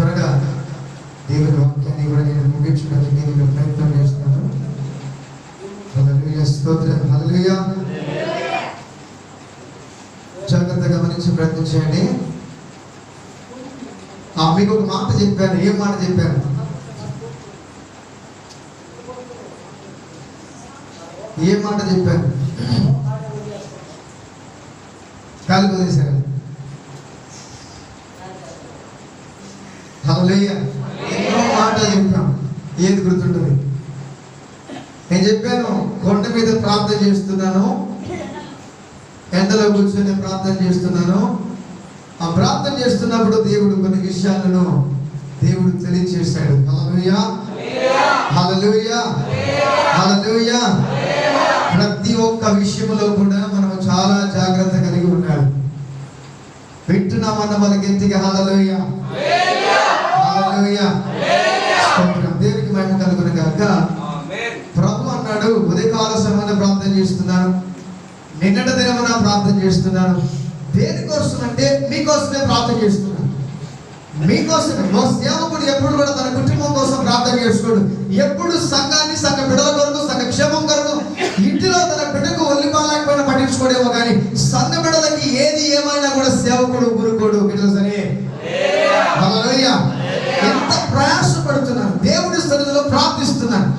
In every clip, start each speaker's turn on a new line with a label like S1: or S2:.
S1: త్వరగా దేవుని వాక్యాన్ని కూడా నేను ముగించడానికి నేను ప్రయత్నం చేస్తున్నాను. హల్లెలూయా, స్తోత్రం, హల్లెలూయా. జాగ్రత్తగా గమనించి ప్రయత్నం చేయండి. మీకు ఒక మాట చెప్పాను. ఏం మాట చెప్పాను? ఏ మాట చెప్పాను? కాలు వదిలేశారు. హల్లెలూయా. ఎన్నో మాటలు చెప్పాం. ఏది గుర్తుంటుంది? నేను చెప్పాను, కొండ మీద ప్రార్థన చేస్తున్నాను, ఎండలో కూర్చొని ప్రార్థన చేస్తున్నాను. ఆ ప్రార్థన చేస్తున్నప్పుడు దేవుడు కొన్ని విషయాలను దేవుడు తెలియజేశాడు. హల్లెలూయా, హల్లెలూయా, హల్లెలూయా. ప్రతి ఒక్క విషయంలో కూడా మనం చాలా జాగ్రత్త కలిగి ఉండాలి. వింటున్నామన్న వాళ్ళకి గట్టిగా హల్లెలూయా, హల్లెలూయా. దేవునికి మహిమ కలుగును గాక. ప్రభు అన్నాడు, ఉదయకాల సమయంలో ప్రార్థన చేస్తున్నాను, నిన్నటి దినమున ప్రార్థన చేస్తున్నాను. దేనికోసం అంటే మీకోసమే ప్రార్థన చేస్తున్నాను. మీకోసమే. మా సేవకుడు ఎప్పుడు కూడా తన కుటుంబం కోసం ప్రార్థన చేసుకోడు. ఎప్పుడు సంఘాన్ని, సంఘ బిడ్డల కొరకు, సంఘ క్షేమం కొరకు, ఇంటిలో తన బిడ్డకు ఒల్లిపాలేకపోయినా పట్టించుకోడేమో కానీ సంఘ బిడ్డలకి ఏది ఏమైనా కూడా సేవకుడు ఊరుకోడు. బిడ్డలసరే హల్లెలూయా. ఎంత ప్రయాసపడుతున్నాను, దేవుడి సన్నిధిలో ప్రార్థిస్తున్నాను.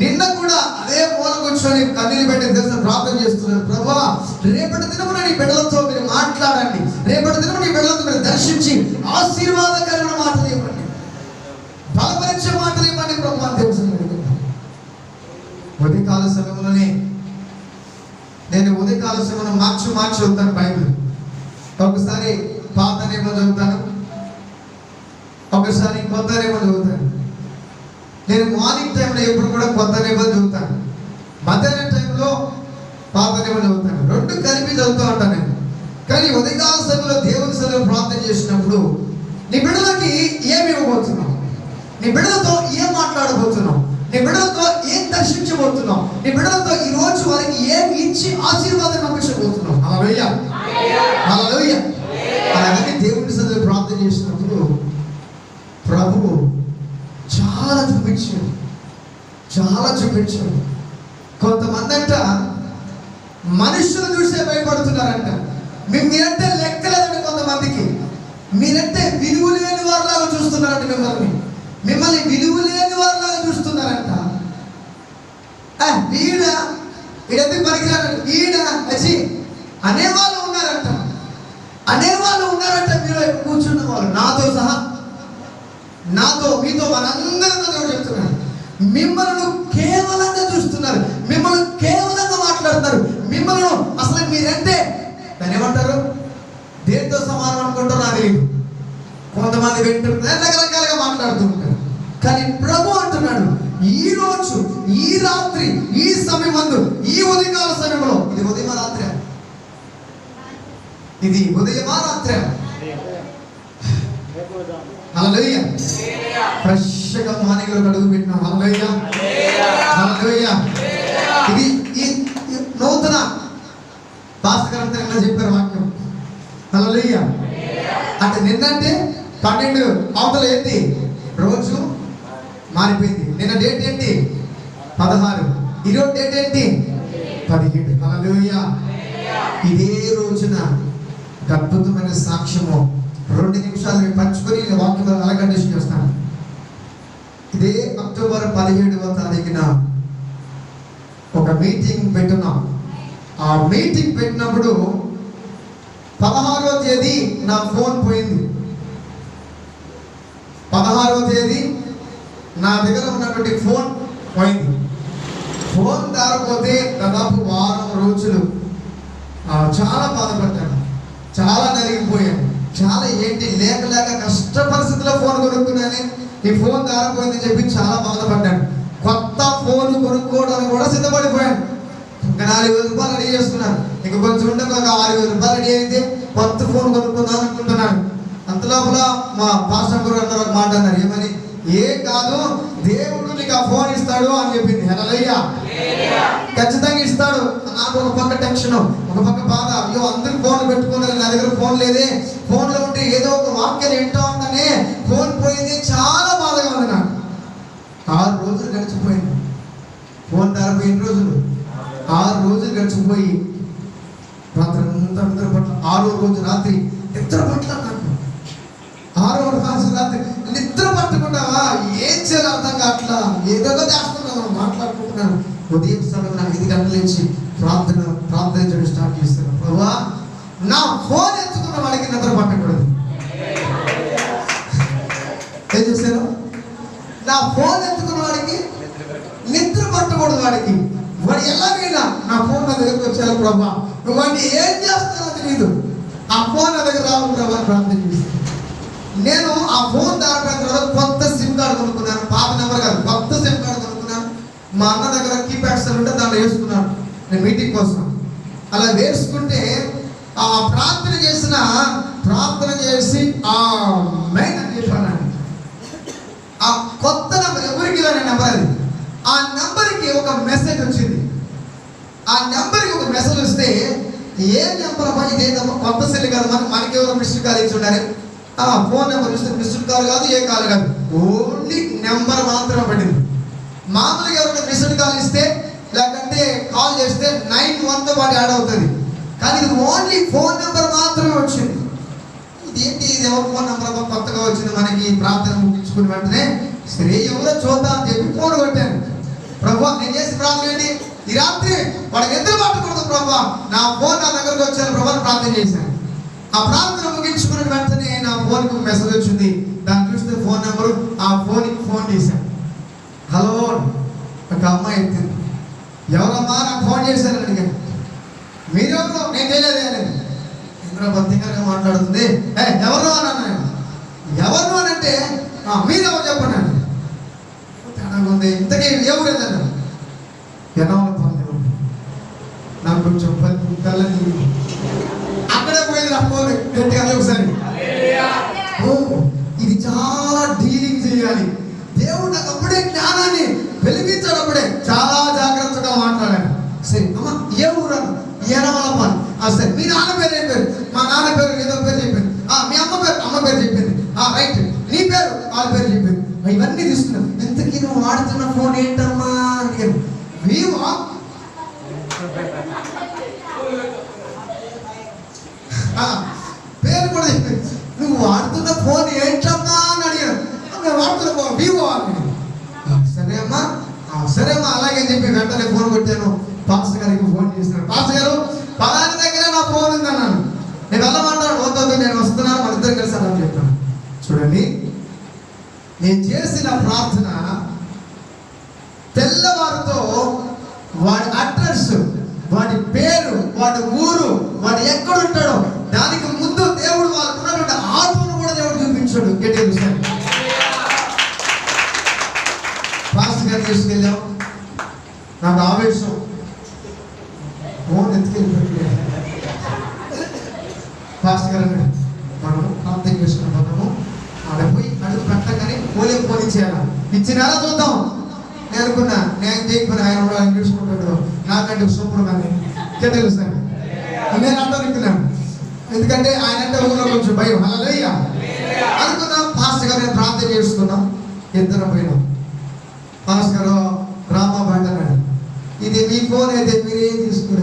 S1: నిన్న కూడా అదే మూల కూర్చొని కన్నీళ్ళు పెట్టి తెలిసిన ప్రార్థన చేస్తున్నాను. ప్రభువా, రేపటి దినమున నీ బిడ్డలతో మీరు మాట్లాడండి. రేపటి దినమున నీ బిడ్డలతో మీరు దర్శించి ఆశీర్వాదకరమైన మాటలు ఇవ్వండి, బలపరిచే మాటలు ఇవ్వండి ప్రభు అని తెలుసు. ఉదయకాల సమయంలోనే నేను ఉదయకాల సమయంలో మార్చి చదువుతాను బైబిల్. ఒకసారి పాత నియమం చదువుతాను, ఒకసారి కొత్త నియమం చదువుతాను. నేను మార్నింగ్ టైంలో ఎప్పుడు కూడా కొత్త నియమం చదువుతాను, మధ్యాహ్నం టైంలో పాత నియమం చదువుతాను. రెండు కలిపి చదువుతూ ఉంటాను నేను. కానీ ఉదయకాల సమయంలో దేవుని సన్నిధిలో ప్రార్థన చేసినప్పుడు నీ బిడ్డలకి ఏమి ఇవ్వబోతున్నావు, నీ బిడ్డలతో ఏం మాట్లాడబోతున్నావు, నీ బిడ్డలతో ఏం దర్శించబోతున్నావు, నీ బిడ్డలతో ఈ రోజు వారికి ఏం ఇచ్చి ఆశీర్వాదం పంపించబోతున్నావు. హల్లెలూయా, హల్లెలూయా. అలాగే దేవుని సన్నిధిలో ప్రార్థన చేసినప్పుడు ప్రభువు చాలా చూపించాడు. కొంతమంది అంట మనుషులు చూసే భయపడుతున్నారంట. మీరంటే లెక్కలేదండి. కొంతమందికి మీరంటే విలువ లేని వారిలాగా చూస్తున్నారంట. మిమ్మల్ని విలువ లేని వారిలాగా చూస్తున్నారంట. వీడెందుకు పనికిరాడు, ఈడ వచ్చి అనేవాళ్ళు ఉన్నారంట. మీరు కూర్చున్న వాళ్ళు నాతో సహా, నాతో మీతో మనందరితో దేవుడు చెప్తున్నాడు, మిమ్మల్ని కేవలంగా చూస్తున్నారు, మిమ్మల్ని కేవలంగా మాట్లాడుతున్నారు. మిమ్మల్ని అసలు మీరంటే దాన్ని ఏమంటారు, దేంతో సమానం అనుకుంటారు నాకు తెలియదు. కొంతమంది వింటున్నారు, రకరకాలుగా మాట్లాడుతుంటారు. కానీ ప్రభు అంటున్నాడు, ఈ రోజు, ఈ రాత్రి, ఈ సమయం మందు, ఈ ఉదయకాల సమయంలో, ఇది ఉదయమా రాత్రి, ఇది ఉదయమా రాత్రి, హల్లెలూయా. ఫ్రెష్గా మార్నింగ్ లో అడుగు పెట్టినాం. హల్లెలూయా, హల్లెలూయా. ఇది ఈ నూతన భాస్కరంగా చెప్పారు వాక్యం. హల్లెలూయా. అంటే నిన్నంటే 12 అవతల ఏంటి రోజు మారిపోయింది. నిన్న డేట్ ఏంటి 16, ఈరోజు డేట్ ఏంటి 17. హల్లెలూయా. ఇదే రోజున అద్భుతమైన సాక్ష్యము 2 నిమిషాలు మేము పంచుకొని వాక్యం అలా కండిషన్ చేస్తాను. ఇదే అక్టోబర్ 17వ తారీఖున ఒక మీటింగ్ పెట్టున్నాం. ఆ మీటింగ్ పెట్టినప్పుడు 16వ తేదీ నా ఫోన్ పోయింది. 16వ తేదీ నా దగ్గర ఉన్నటువంటి ఫోన్ పోయింది. ఫోన్ దారపోతే దాదాపు వారం రోజులు చాలా బాధపడ్డాను, చాలా నలిగిపోయాను. చాలా ఏంటి లేక కష్ట పరిస్థితుల్లో ఫోన్ కొనుక్కున్నాను. ఈ ఫోన్ దారిపోయిందని చెప్పి చాలా బాధపడ్డాను. కొత్త ఫోన్ కొనుక్కోవడానికి కూడా సిద్ధపడిపోయాను. ఇంకా 4,000 రూపాయలు రెడీ చేసుకున్నాను. ఇంక కొంచెం ఉంటే ఒక 6,000 రూపాయలు రెడీ అయితే కొత్త ఫోన్ కొనుక్కుందాం అనుకుంటున్నాను. అంత లోపల మా పాస్టర్ గారు అన్నారు, ఒక మాట అన్నారు, ఏమని, ఏ కాదు దేవుడు నీకు ఆ ఫోన్ ఇస్తాడు అని చెప్పింది. హల్లెలూయా, ఖచ్చితంగా ఇస్తాడు. నాకు ఒక పక్క టెన్షన్, ఒక పక్క బాధ. అయ్యో అందరికి ఫోన్ పెట్టుకున్నారు, నా దగ్గర ఫోన్ లేదే. ఫోన్లో ఉంటే ఏదో ఒక వాక్యాలు వింటా ఉంటానే, రోజులు గడిచిపోయింది. ఫోన్ దాదాపు ఎన్ని రోజులు? 6 రోజులు గడిచిపోయి రాత్రి అంతా నిద్ర పట్ల, 6వ రోజు రాత్రి నిద్ర పట్ల. నాకు 6వ రోజు రాత్రి నిద్ర పట్టుకున్నావా? ఏం చేయాలి అర్థం కావట్లా, ఏదో చేస్తున్నాను, మాట్లాడుకుంటున్నాను. ఉదయం సమయంలో 5 గంటల నుంచి ప్రార్థన చేయడం స్టార్ట్ చేస్తాను. ప్రభువా, నా ఫోన్ ఎత్తుకున్న వాడికి నిద్ర పట్టకూడదు. ఏం చేశాను? నా ఫోన్ ఎత్తుకున్న వాడికి నిద్ర పట్టకూడదు. వాడు ఎలాగైనా నా ఫోన్ నా దగ్గరకు వచ్చాను ప్రభా, నువ్వు వాడిని ఏం చేస్తానో తెలియదు, ఆ ఫోన్ నా దగ్గర రావు ప్రభా అని ప్రార్థన చేస్తాను. నేను ఆ ఫోన్ దాటిపోయిన తర్వాత కొత్త సిమ్ కార్డు కొనుక్కున్నాను. పాత నెంబర్ కాదు, కొత్త సిమ్ కార్డు కొనుక్కున్నాను. మా అన్న దగ్గర కీప్యాడ్ సెల్ ఉంటే దాంట్లో వేసుకున్నాను నేను మీటింగ్ కోసం. అలా వేసుకుంటే ఆ ప్రార్థన చేసి ఆ మెయిన్ అని చెప్పాను. ఆ కొత్త నెంబర్ ఎవరికి లేని నెంబర్ అది. ఆ నెంబర్కి ఒక మెసేజ్ వచ్చింది. ఆ నెంబర్కి ఒక మెసేజ్ వస్తే ఏ నెంబర్ అమ్మా ఇదేదమ్మా, కొత్త సెల్ కాదు, మనకి ఎవరో మిస్డ్ కాల్ ఇచ్చి ఉండాలి. ఆ ఫోన్ నెంబర్ ఇస్తే మిస్డ్ కాల్ కాదు, ఏ కాల్ కాదు, ఓన్లీ నెంబర్ మాత్రమే పడింది. మామూలుగా ఎవరైనా మిస్డ్ కాల్ ఇస్తే లేకంటే కాల్ చేస్తే 91తో పాటు యాడ్ అవుతుంది. కానీ ఇది ఓన్లీ ఫోన్ నెంబర్ మాత్రమే వచ్చింది. ఇదేంటి, ఇది ఎవరు ఫోన్ నెంబర్ కొత్తగా వచ్చింది. మనకి ప్రార్థన ముగించుకుని వెంటనే సరే ఎవరో చూద్దాం అని చెప్పి ఫోన్ కొట్టాను. ప్రభా, నేను చేసి ప్రార్థన ఏంటి, ఈ రాత్రి వాడికి నిద్ర పట్టకూడదు ప్రభా, నా ఫోన్ నా దగ్గరకు వచ్చాను ప్రభా అని ప్రార్థన చేశాను. ఆ ప్రార్థన ముగించుకున్న వెంటనే నా ఫోన్కి ఒక మెసేజ్ వచ్చింది. దాన్ని చూస్తే ఫోన్ నెంబరు. ఆ ఫోన్కి ఫోన్ చేశాను. హలో, ఒక అమ్మాయి ఎత్తింది. ఎవరమ్మా నాకు ఫోన్ చేశారని అడిగాను. మీరెవరు? నేను చేయలేదు. ఇంద్ర భక్తికరంగా మాట్లాడుతుంది. ఎవరు అని అన్నాను. ఎవరు అని అంటే మీరెవరు చెప్పండి అండి. తేడాగా ఉంది. ఇంతకీ ఎవరు ఏదన్నా ఎనవలపల్లి. నాకు కొంచెం కళ్ళని అక్కడే పోయింది. నా ఫోన్ గట్టిగా ఒకసారి. ఇది చాలా డీలింగ్ చేయాలి. దేవుడు నాకు అప్పుడే జ్ఞానాన్ని వెలిగించేటప్పుడే చాలా జాగ్రత్తగా మాట్లాడాను. సరే అమ్మ, ఏ ఊరు? ఎనవలపల్లి. సరే, మీ నాన్న పేరు ఏం పేరు? మా నాన్న పేరు ఏదో పేరు చెప్పింది. మీ అమ్మ పేరు చెప్పింది. రైట్, నీ పేరు? వాళ్ళ పేరు చెప్పింది. ఇవన్నీ తీసుకున్నాం. ఇంతకీ నువ్వు వాడుతున్న ఫోన్ ఏంటమ్మా అడిగాను. వివో. పేరు కూడా చెప్పింది. నువ్వు వాడుతున్న ఫోన్ ఏంటమ్మా అని అడిగాను. నేను వాడుతున్న ఫోన్ వివో అని. సరే అమ్మా అలాగే చెప్పి వెంటనే ఫోన్ కొట్టాను. పాస్టర్ గారికి ఫోన్ చేసినాను. పాస్టర్ గారు, పలాని దగ్గర నా ఫోన్ ఉంది అన్నాను. నేను వెళ్ళమంటాను. వద్దు, నేను వస్తున్నాను, మన ఇద్దరు కలిసి అని చెప్పాను. చూడండి, నేను చేసిన ప్రార్థన తెల్లవారితో వాడి అడ్రస్, వాడి పేరు, వాడి ఊరు, వాడు ఎక్కడుంటాడో దానికి ముందు దేవుడు వాళ్ళకు ఉన్నటువంటి ఆత్మను కూడా దేవుడు చూపించాడు. గట్టిగా చూశాను. పాస్టర్ గారు తీసుకెళ్ళాం. నాకు ఆవేశం, ఫోన్ ఎత్తుకెళ్ళి పాస్టర్ గారు అన్నాడు, మనము ప్రార్థన చేసుకున్న మనము ఆడపోయి అడుగు పెట్టగానే ఫోన్ ఇచ్చేయాలా, ఇచ్చినారా చూద్దాం. నేను అనుకున్నా, నేను చేయకపోయినా ఆయన చూసుకుంటాడు, నాకంటే సూపర్ కానీ తెలుస్తాను. నేను అనుకున్నాను, ఎందుకంటే ఆయన అంటే ఊళ్ళో కొంచెం భయం. హల్లెలూయా అనుకున్నాం. పాస్టర్ గారు నేను ప్రార్థన చేసుకున్నాం. ఇద్దరం పోయినాం. పాస్టర్ గారు రామాబాద్ అన్నాడు, ఇది మీ ఫోన్ అయితే మీరేం తీసుకుని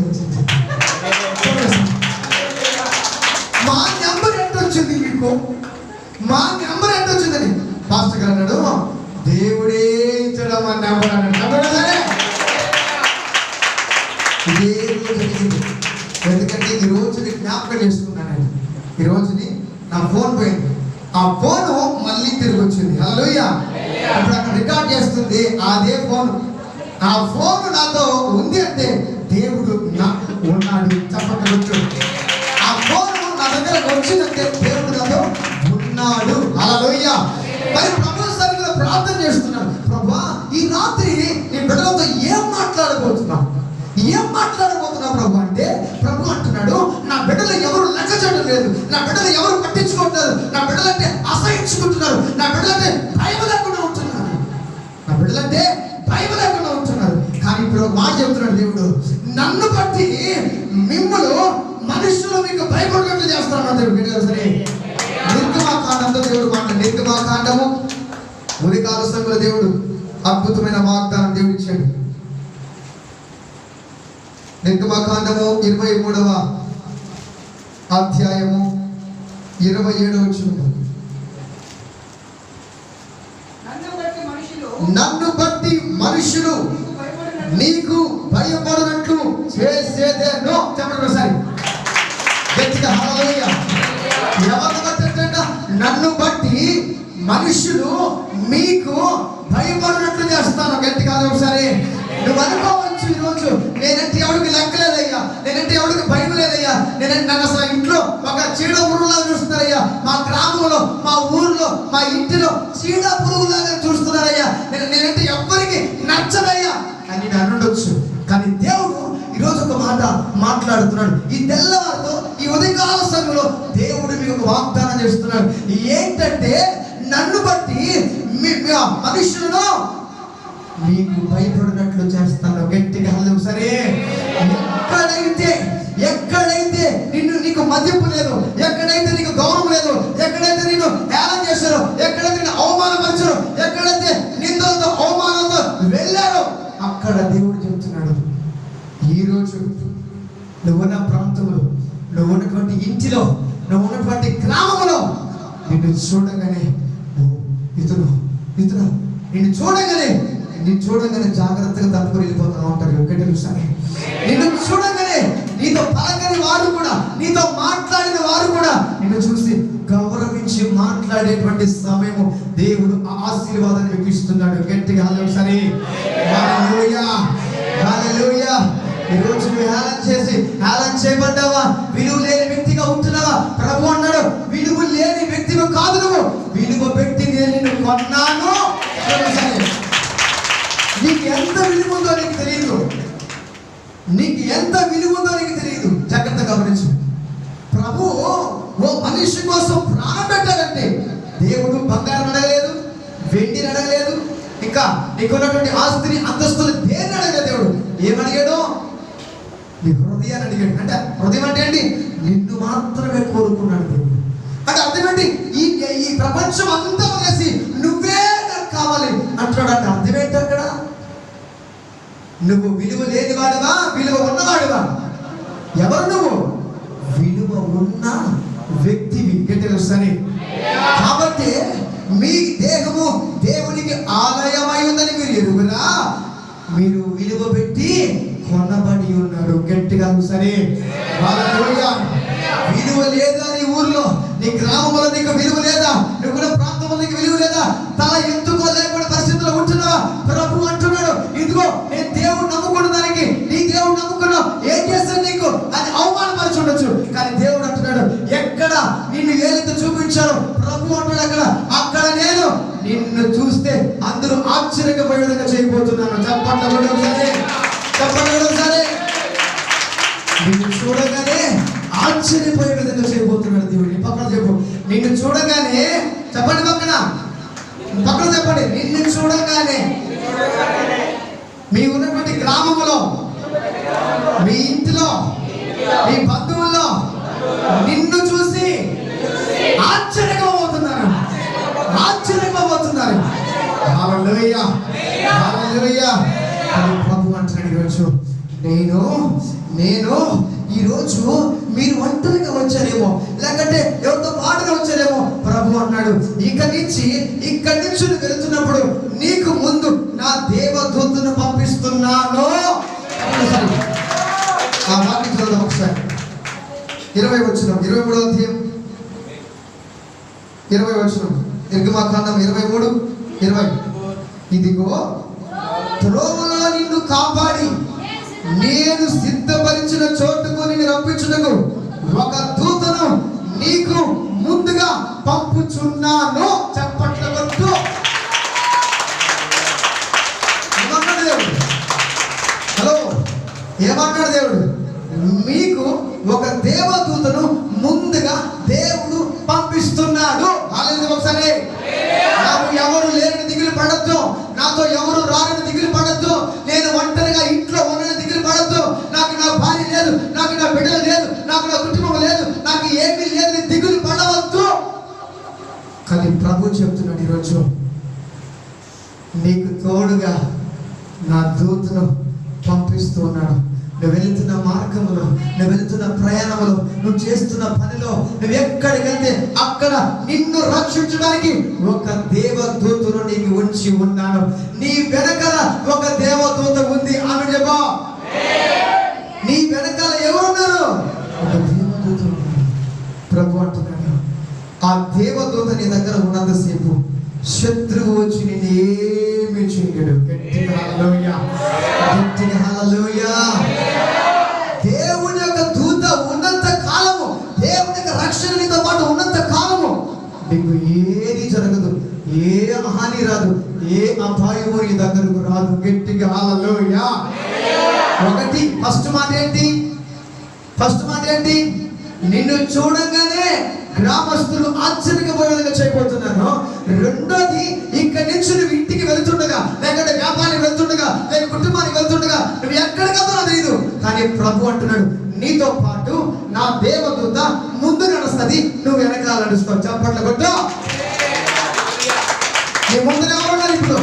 S1: మా నెంబర్ ఎంత వచ్చింది మీకు, మా నెంబర్ ఎంత వచ్చిందని. పాస్టర్ గారు అన్నాడు, దేవుడే ఇచ్చడం మా నెంబర్ అన్నాడు. సరే, ఇదే రోజు జరిగింది. ఎందుకంటే ఈ రోజుని జ్ఞాపకం చేసుకున్నాను. నేను ఈ రోజుని నా ఫోన్ పోయింది, ఆ ఫోన్ మళ్ళీ తిరిగి వచ్చింది. హల్లెలూయా. ఇప్పుడు అక్కడ రికార్డ్ చేస్తుంది అదే ఫోన్. ఆ ఫోన్ నాతో ఉంది అంటే దేవుడు నాకు ఉన్నాడు చెప్పవచ్చు. ఆ ఫోన్ నా దగ్గర వచ్చిందంటే దేవుడు నాతో ఉన్నాడు. హల్లెలూయా. మరి ప్రభు సన్నిధిలో ప్రార్థన చేస్తున్నాను, ప్రభువా ఈ రాత్రి నీ బిడ్డలతో ఏం మాట్లాడబోతున్నావు ప్రభు అంటే, ప్రభు అంటున్నాడు, నా బిడ్డలు ఎవరు లెక్క చేయడం లేదు, నా బిడ్డలు ఎవరు పట్టించుకోవట్లేదు, నా బిడ్డలంటే అసహించుకుంటున్నారు, నా బిడ్డలంటే భయం లేకుండా ఉంటున్నారు. కానీ ఇప్పుడు మాట చెబుతున్నాడు దేవుడు, నన్ను బట్టి మిమ్మల్ని మనుషులు మీకు భయపడినట్లు చేస్తాను. దేవుడు సరే, నిర్గమాకాండంతో దేవుడు మాట, నిర్గమాకాండము ఉదయకాల సమయంలో దేవుడు అద్భుతమైన వాగ్దానం దేవుడు ఇచ్చాడు. నిర్గమకాండము 23వ అధ్యాయము 27వ వచనం. నన్ను బట్టి మనుషులు నీకు భయపడినట్లు చేసేదేనో. చెప్పండి ఒకసారి గట్టిగా హల్లెలూయా. ఎవరిని బట్టి? నన్ను బట్టి మనుషులు మీకు భయపడినట్లు చేస్తాను. గట్టిగా ఒకసారి. నువ్వు అనుకోవచ్చు ఈరోజు, నేనంటే ఎవరికి లెక్కలేదయ్యా, నేనంటే ఎవరికి భయం లేదయ్యా, నేనంటే నన్ను అసలు ఇంట్లో ఒక చీడ పురుగులాగా చూస్తున్నారయ్యా, మా గ్రామంలో, మా ఊర్లో, మా ఇంటిలో చీడ పురుగులాగా చూస్తున్నారయ్యా, నేనంటే ఎవరికి నచ్చదయ్యా అని నేను అనుండొచ్చు. కానీ దేవుడు ఈరోజు ఒక మాట మాట్లాడుతున్నాడు. ఈ తెల్లవారితో, ఈ ఉదయకాల సమయంలో దేవుడు మీకు ఒక వాగ్దానం చేస్తున్నాడు. ఏంటంటే, నన్ను బట్టి మనుషులను మీకు భయపడినట్లు చేస్తాను. గట్టిగా సరే. ఎక్కడైతే నీకు మదింపు లేదు, ఎక్కడైతే నీకు గౌరవం లేదు, ఎక్కడైతే నిన్ను హేళన చేశారో, ఎక్కడైతే నిన్ను అవమానపరిచారో, ఎక్కడైతే నిందలతో అవమానంతో వెళ్ళారో, అక్కడ దేవుడు చెప్తున్నాడు, ఈరోజు నువ్వున్న ప్రాంతంలో, నువ్వు ఉన్నటువంటి ఇంటిలో, నువ్వు ఉన్నటువంటి గ్రామంలో నిన్ను చూడగానే ఇతను నిన్ను చూడగానే జాగ్రత్తగా తప్పుకొని వెళ్ళిపోతా ఉంటారు. ఒకసారి నిన్ను చూడగానే నీతో పలకని వారు కూడా, నీతో మాట్లాడిన వారు కూడా నిన్ను చూసి గౌరవించి మాట్లాడేటువంటి సమయము దేవుడు ఆశీర్వాదాన్ని మీకు ఇస్తున్నాడు. గట్టిగా ఒకసారి హల్లెలూయా, హల్లెలూయా. ఈరోజు నువ్వు హేళన చేయబడ్డావా? విలువ లేని వ్యక్తిగా ఉంటున్నావా? ప్రభు అన్నాడు, విలువ లేని వ్యక్తిగా కాదు, నువ్వు విలువ పెట్టి నేను నిన్ను కొన్నాను. నీకు ఎంత విలువ ఉందో నీకు తెలియదు, నీకు ఎంత విలువ ఉందో నీకు తెలియదు. జాగ్రత్తగా గమనించు. ప్రభు ఓ మనిషి కోసం ప్రాణం పెట్టాడంటే దేవుడు బంగారం అడగలేదు, వెండిని అడగలేదు, ఇంకా నీకున్నటువంటి ఆస్తిని, అంతస్తులు దేన్ని అడగలేదు. దేవుడు ఏమడిగాడు? నీ హృదయాన్ని అడిగాడు. అంటే హృదయం అంటే ఏంటి? నిన్ను మాత్రమే కోరుకున్నాడు దేవుడు. అంటే అర్థం ఏంటి? ఈ ప్రపంచం అంతా వదిలేసి నువ్వే నాకు కావాలి అంటున్నాడు. అంటే అర్థం ఏంటి? అక్కడ నువ్వు విలువ లేనివాడువా, విలువ ఉన్నవాడువా? ఎవరు నువ్వు? విలువ ఉన్న వ్యక్తివి. గట్టిగా. కాబట్టి మీ దేహము దేవునికి ఆలయమై ఉందని మీరు ఎరుగురా, మీరు విలువ పెట్టి కొనబడి ఉన్నారు. గట్టిగా సరే. హల్లెలూయా. విలువ లేదా నీ ఊర్లో, నీ గ్రామంలో నీకు విలువ లేదా? నువ్వు ప్రాంతంలో నీకు విలువ లేదా? తల ఎత్తుకోలేకుండా పరిస్థితుల్లో ఉంటున్నావా? ప్రభు అంటున్నాడు, ఇదిగో నేను దేవుడు నమ్ముకున్న దానికి, నీ దేవుడు నమ్ముకున్నావు, ఏం చేస్తాను నీకు అని అవమానపరిచి ఉండొచ్చు. కానీ దేవుడు అంటున్నాడు, ఎక్కడ నిన్ను ఏదైతే చూపించారో ప్రభు అంటున్నాడు, అక్కడ నేను నిన్ను చూస్తే అందరూ ఆశ్చర్యపోయే విధంగా చేయబోతున్నాను. చెప్పండి సరే, చెప్పండి సరే. నిన్ను చూడగానే ఆశ్చర్యపోయే విధంగా చేయబోతున్నాడు దేవుడు. నీ పక్కన చెప్పు, నిన్ను చూడగానే. చెప్పండి పక్కన చెప్పండి. నిన్ను చూడగానే మీ ఉన్నటువంటి గ్రామంలో, మీ ఇంటిలో, మీ బంధువుల్లో నిన్ను చూసి ఆశ్చర్యపోతున్నారు. హల్లెలూయా, హల్లెలూయా. ప్రభు అంటున్నాడు, ఈరోజు నేను ఈరోజు మీరు ఒంటరిగా వచ్చారేమో, లేకంటే ఎవరితో పాటుగా వచ్చారేమో. ప్రభు అన్నాడు, ఇక్కడి నుంచి నువ్వు వెళుతున్నప్పుడు నీకు ముందు నా దేవదూతను పంపిస్తున్నాను. ఆ వాక్యం చదువుదాం ఒకసారి. 20 వచనం, 23వ అధ్యాయం 20 వచనం. నిర్గమకాండం 23:20. ఇదిగో త్రోవలో నిన్ను కాపాడి నేను సిద్ధపరిచిన చోటుకు నిన్ను రప్పించుటకు ఒక దూతను నీకు ముందుగా పంపుచున్నాను. చప్పట్ల కొట్టు. ఏమన్నాడు దేవుడు? హలో, ఏమన్నాడు దేవుడు? మీకు ఒక దేవదూతను ముందుగా దేవుడు పంపిస్తున్నాడు. హల్లెలూయా. ఒకసారి నాకు ఎవరు లేరని దిగులు పడద్దు, నాతో ఎవరు రారని దిగులు పడద్దు, నేను ఒంటరిగా ఇంట్లో ఉన్నని దిగులు పడద్దు, నాకు నా భార్య లేదు, నాకు నా బిడ్డలు లేదు, నాకు నా కుటుంబం లేదు, నాకు ఏమీ లేదని దిగులు పడవద్దు. కానీ ప్రభు చెప్తున్నాడు, ఈరోజు నీకు తోడుగా నా దూతను పంపిస్తూ ఉన్నాడు. నువ్వు వెళుతున్న మార్గంలో, నువ్వు వెళుతున్న ప్రయాణంలో, నువ్వు చేస్తున్న పనిలో, నువ్వు ఎక్కడికి వెళ్తే అక్కడ నిన్ను రక్షించడానికి ఒక దేవదూతను నీకు ఉంచి ఉన్నాను. నీ వెనకాల ఒక దేవదూత ఉంది. ఆమె చెప్పా, నీ వెనకాల ఎవరున్నారు? ఒక దేవదూత ఉన్నారు. ప్రభు అంటున్నాడు, ఆ దేవదూత నీ దగ్గర ఉన్నంతసేపు శత్రువు వచ్చి నిన్ను ఏమి చేయడు. గట్టిగా హల్లెలూయా, గట్టిగా హల్లెలూయా. దేవుని యొక్క దూత ఉన్నంత కాలము, దేవుని యొక్క రక్షణ నీతో పాటు ఉన్నంత కాలము నీకు ఏది జరగదు, ఏ హాని రాదు, ఏ అపాయము నీ దగ్గరకు రాదు. గట్టిగా హల్లెలూయా. ఒకటి ఫస్ట్ మాట ఏంటి? నిన్ను చూడంగానే గ్రామస్తులు ఆశ్చర్యపోయే విధంగా చేయబోతున్నాను. రెండోది, ఇక్కడి నుంచి నువ్వు ఇంటికి వెళ్తుండగా, లేకపోతే వ్యాపారానికి వెళ్తుండగా, లేక కుటుంబానికి వెళ్తుండగా, నువ్వు ఎక్కడికి వెళ్తానో తెలియదు, కానీ ప్రభు అంటున్నాడు, నీతో పాటు నా దేవదూత ముందు నడుస్తుంది, నువ్వు వెనకాల నడుస్తావు. చప్పట్లు కొట్టు. నీ ముందు ఎవరున్నారు? ఇప్పుడు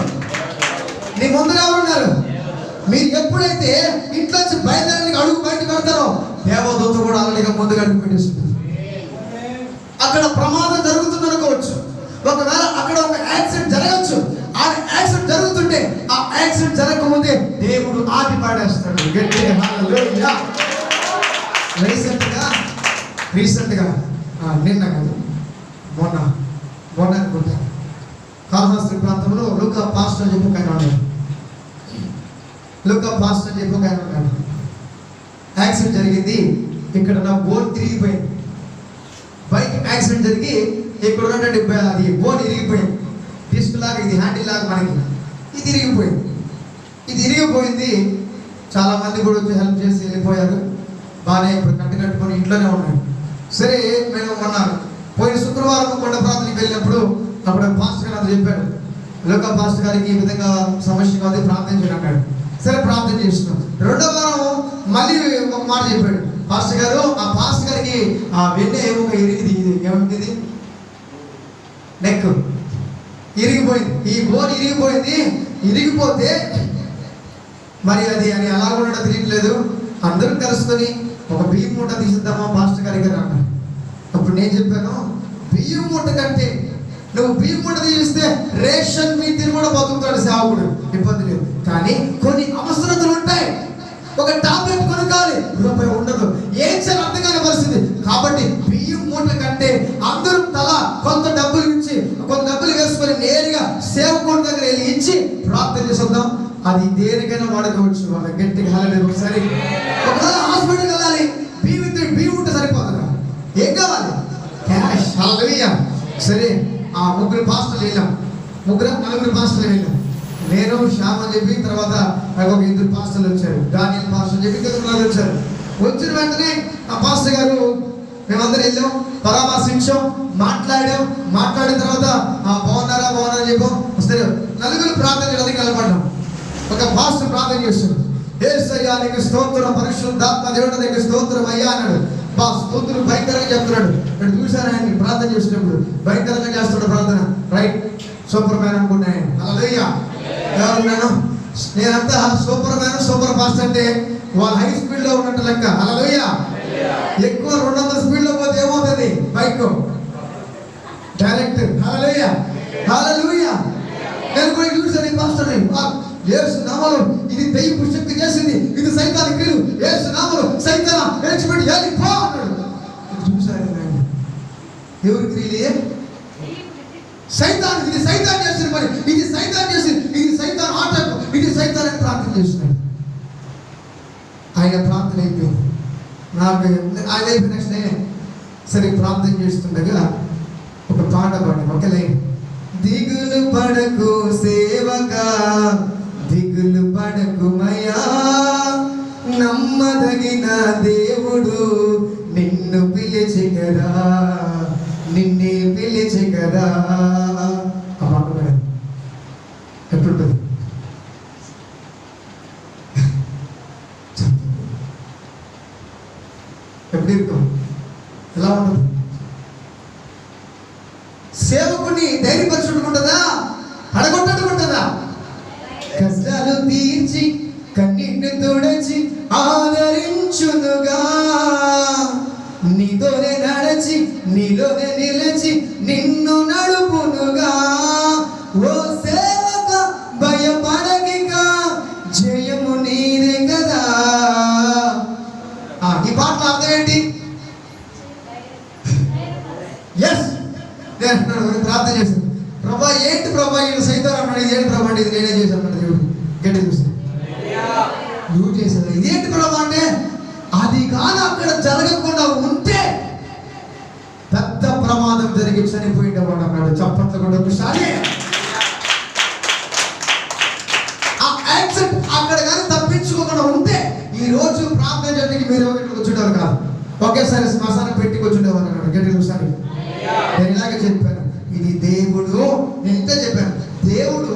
S1: నీ ముందు ఎవరున్నారు? మీరు ఎప్పుడైతే ఇంట్లోంచి బయలుదేరడానికి అడుగు బయట పెడతారో, దేవదూత కూడా అలాగే ముందుగా అడుగు పెట్టేస్తుంది. అక్కడ ప్రమాదం జరుగుతుంది అనుకోవచ్చు, ఒకవేళ అక్కడ ఒక యాక్సిడెంట్ జరగచ్చు. ఆ యాక్సిడెంట్ జరుగుతుంటే ఆ యాక్సిడెంట్ జరగకముందే దేవుడు ఆపి పాడేస్తాడు. గట్టిగా హల్లెలూయా. రీసెంట్గా నిన్న కాదు మొన్న అనుకుంటా, కాళహస్తి ప్రాంతంలో లూకా పాస్టర్ చెప్పి ఒక ఆయన ఉన్నాడు. యాక్సిడెంట్ జరిగింది. ఇక్కడ నా బోన్ తిరిగిపోయింది. బైక్ యాక్సిడెంట్ జరిగి ఇక్కడ ఉన్నటువంటి అది బోన్ ఇరిగిపోయింది. డిస్క్ లాగా, ఇది హ్యాండిల్ లాగా మనకి ఇది ఇరిగిపోయింది. చాలా మంది కూడా వచ్చి హెల్ప్ చేసి వెళ్ళిపోయారు. బాగానే ఇప్పుడు కట్టుకొని ఇంట్లోనే ఉన్నాడు. సరే, మేము పోయిన శుక్రవారం కొండ ప్రాంతానికి వెళ్ళినప్పుడు అప్పుడు పాస్టర్ గారు చెప్పాడు, లోక పాస్టర్ గారికి ఈ విధంగా సమస్యగా ఉంది, ప్రార్థన చేయడం అన్నాడు. సరే, ప్రార్థన చేస్తున్నాం. రెండో వారం మళ్ళీ ఒక మాట చెప్పాడు పాస్టర్ గారు. ఆ పాస్టర్ గారికి ఆ వెన్నె ఒక ఏముంది నెక్ ఇరిగిపోయింది. ఈ బోన్ ఇరిగిపోతే మరి అది ఎలా కూడా తెలియట్లేదు. అందరూ కలుసుకొని ఒక బియ్యం మూట తీసిద్దామా పాస్టర్ గారికి అన్నారు. అప్పుడు నేను చెప్పాను, బియ్యం మూట కంటే నువ్వు బియ్యం మూట తీస్తే రేషన్ మీ తిని కూడా బతుకుతాడు సేవకుడు, ఇబ్బంది లేదు. కానీ కొన్ని అవసరతలు ఉంటాయి. ఒక టాబ్లెట్ కొనుక్కోవాలి, రూపాయి ఉండదు, ఏం చేయాలి అర్థం కాని పరిస్థితి. కాబట్టి బియ్యం మూట కంటే అందరూ తల కొంత డబ్బులు ఇచ్చి, కొంత డబ్బులు వేసుకొని నేరుగా సేవకుడి దగ్గర వెళ్ళి ఇచ్చి ప్రార్థన చేద్దాం. అది దేనికైనా వాడుకోవచ్చు. వాళ్ళ గట్టిగా హల్లెలూయా. ఒకసారి ఒకవేళ హాస్పిటల్కి వెళ్ళాలి, బియ్యం ఉంటే సరిపోతుందా? ఏం కావాలి? క్యాష్. హల్లెలూయా. సరే, ఆ నలుగురు పాస్టర్లు వెళ్ళాం. నేను శ్యామ్ అని చెప్పి, తర్వాత నాకు ఒక 2 పాస్టర్లు వచ్చారు. డానియల్ పాస్టర్ చెప్పి 2 వచ్చారు. వచ్చిన వెంటనే ఆ పాస్టర్ గారు మేమందరం వెళ్ళాం, పరామర్శించాం, మాట్లాడిన తర్వాత బాగున్నారా అని చెప్పాం. సరే, నలుగురు ప్రార్థన చేయడానికి నిలబడ్డాం. ఒక పాస్టర్ ప్రార్థన చేస్తున్నాడు. యేసయ్యా నీకు స్తోత్రం, పరిశుద్ధాత్మ దేవుడు నీకు స్తోత్రం అయ్యా అన్నాడు. స్తోత్రం భయంకరంగా చెప్తున్నాడు. ఇక్కడ చూశాను ఆయన ప్రార్థన చేసినప్పుడు భయంకరంగా చేస్తున్నాడు ప్రార్థన. రైట్, సూపర్ మ్యాన్ అనుకున్నాను. హల్లెలూయా. ఎవరున్నాను నేనంతా సూపర్ మ్యాన్, సూపర్ ఫాస్ట్ అంటే వాళ్ళు హై స్పీడ్ లో ఉన్నట్టు లెక్క. హల్లెలూయా. ఎక్కువ 200 స్పీడ్ లో పోతే ఏమవుతుంది? Bike direct. Hallelujah, hallelujah. నేను కూడా చూసాను ఈ పాస్టర్ని. యేసు నామములో ఇది దయ్యపు శక్తి చేసింది, ఇది సైతాను క్రియలు, యేసు నామములో సైతాన విడిచిపెట్టి వెళ్ళిపో అన్నాడు. చూసాను నేను ఎవరి క్రియలే? సైతాన్. ఇది సైతాన్ చేసిన పని, ఇది సైతాన్ చేసింది, ఇది సైతాన్ ఆటకు, ఇది సైతాన్ అని ప్రార్థన చేస్తున్నాడు. ఆయన ప్రార్థన అయిపోయింది. నాకు ఆయన అయిపోయిన నెక్స్ట్ నేనే సరే ప్రార్థన చేస్తుండగా ఒక పాట పాడి, ఒక లైన్. దిగులు పడకు సేవకా, దిగులు పడకు మయా, నమ్మదగిన దేవుడు నిన్ను పిలిచెగరా, నిన్నే పిలిచెగరా. ఆ మాట ఎప్పుడుంటుంది? ఎప్పుడు ఇరుకం? ఎలా ఉంటుంది? సేవకుని ధైర్యపరచుకుంటుందా, పడగొట్టకుంటుందా? చేశాను. ప్రభా ఏంటి ప్రభా ఈయన సైతం అన్నాడు, ఇదేంటి ప్రభా అంటే ఇది నేనే చేశాను అన్నాడు దేవుడు. గట్టి చూస్తే నువ్వు చేశాను. ఇదేంటి ప్రభా అంటే అది కాదు అక్కడ జరగకుండా ఉంటే పెద్ద ప్రమాదం జరిగి చనిపోయేవాడు అన్నాడు. చప్పట్లు కూడా ఒకసారి. ఆ యాక్సిడెంట్ అక్కడ కానీ తప్పించుకోకుండా ఉంటే ఈ రోజు ప్రార్థన చేయడానికి మీరు ఎవరికి కూర్చుంటారు కాదు, ఒకేసారి శ్మశానం పెట్టి కూర్చుండేవారు అన్నాడు. గట్టి ఒకసారి. నేను ఇలాగే చెప్పాను, ఇది దేవుడు, నేను ఇంతే చెప్పాను, దేవుడు